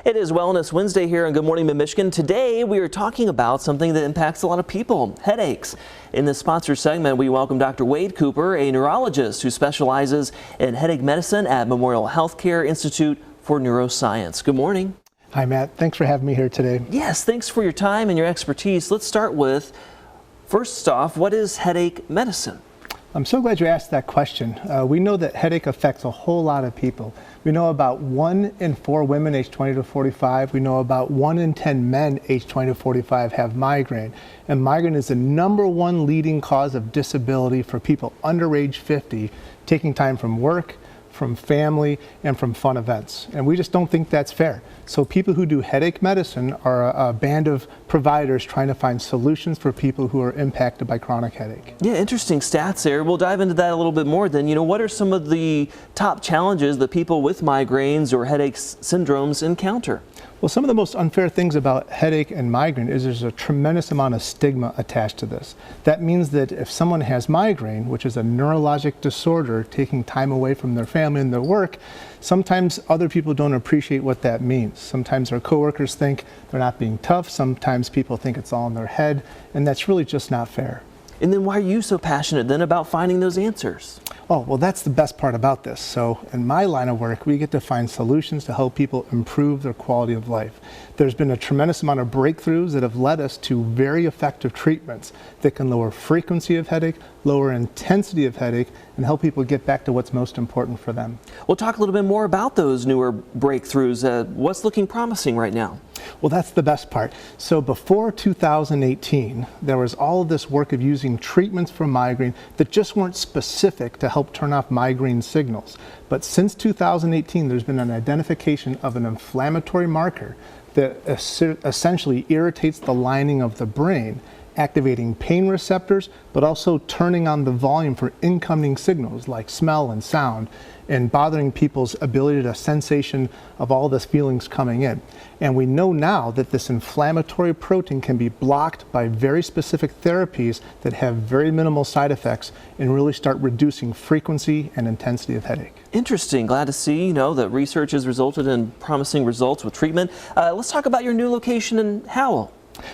It is Wellness Wednesday here on Good Morning Mid-Michigan. Today we are talking about something that impacts a lot of people, headaches. In this sponsored segment, we welcome Dr. Wade Cooper, a neurologist who specializes in headache medicine at Memorial Healthcare Institute for Neuroscience. Good morning. Hi, Matt. Thanks for having me here today. Yes, thanks for your time and your expertise. Let's start with, first off, what is headache medicine? I'm so glad you asked that question. We know that headache affects a whole lot of people. We know about 1 in 4 women aged 20 to 45. We know about 1 in 10 men aged 20 to 45 have migraine. And migraine is the #1 leading cause of disability for people under age 50, taking time from work, from family, and from fun events. And we just don't think that's fair. So people who do headache medicine are a band of providers trying to find solutions for people who are impacted by chronic headache. Yeah, interesting stats there. We'll dive into that a little bit more then. What are some of the top challenges that people with migraines or headache syndromes encounter? Well, some of the most unfair things about headache and migraine is there's a tremendous amount of stigma attached to this. That means that if someone has migraine, which is a neurologic disorder taking time away from their family and their work, sometimes other people don't appreciate what that means. Sometimes our coworkers think they're not being tough. Sometimes people think it's all in their head, and that's really just not fair. And then why are you so passionate then about finding those answers? Oh, well, that's the best part about this. So in my line of work, we get to find solutions to help people improve their quality of life. There's been a tremendous amount of breakthroughs that have led us to very effective treatments that can lower frequency of headache, lower intensity of headache, and help people get back to what's most important for them. We'll talk a little bit more about those newer breakthroughs. What's looking promising right now? Well, that's the best part. So before 2018, there was all of this work of using treatments for migraine that just weren't specific to help turn off migraine signals. But since 2018, there's been an identification of an inflammatory marker that essentially irritates the lining of the brain, activating pain receptors, but also turning on the volume for incoming signals like smell and sound, and bothering people's ability to sensation of all this feelings coming in. And we know now that this inflammatory protein can be blocked by very specific therapies that have very minimal side effects and really start reducing frequency and intensity of headache. Interesting. Glad to see, that research has resulted in promising results with treatment. Let's talk about your new location in Howell.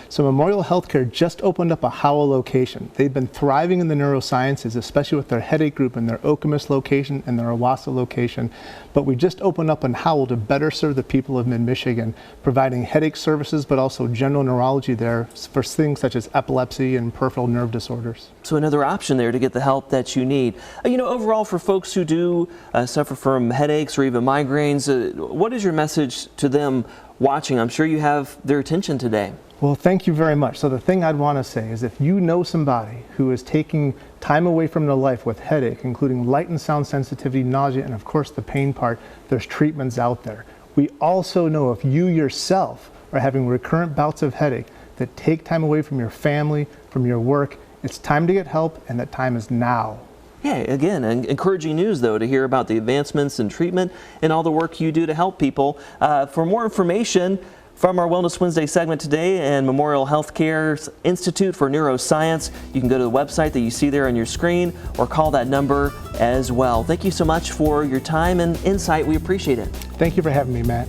So Memorial Healthcare just opened up a Howell location. They've been thriving in the neurosciences, especially with their headache group in their Okemos location and their Owasso location. But we just opened up in Howell to better serve the people of Mid-Michigan, providing headache services, but also general neurology there for things such as epilepsy and peripheral nerve disorders. So another option there to get the help that you need. Overall, for folks who do suffer from headaches or even migraines, what is your message to them watching? I'm sure you have their attention today. Well, thank you very much. So the thing I'd want to say is if you know somebody who is taking time away from their life with headache, including light and sound sensitivity, nausea, and of course the pain part, there's treatments out there. We also know if you yourself are having recurrent bouts of headache that take time away from your family, from your work, it's time to get help, and that time is now. Yeah, again, encouraging news, though, to hear about the advancements in treatment and all the work you do to help people. For more information from our Wellness Wednesday segment today and Memorial Healthcare Institute for Neuroscience, you can go to the website that you see there on your screen or call that number as well. Thank you so much for your time and insight. We appreciate it. Thank you for having me, Matt.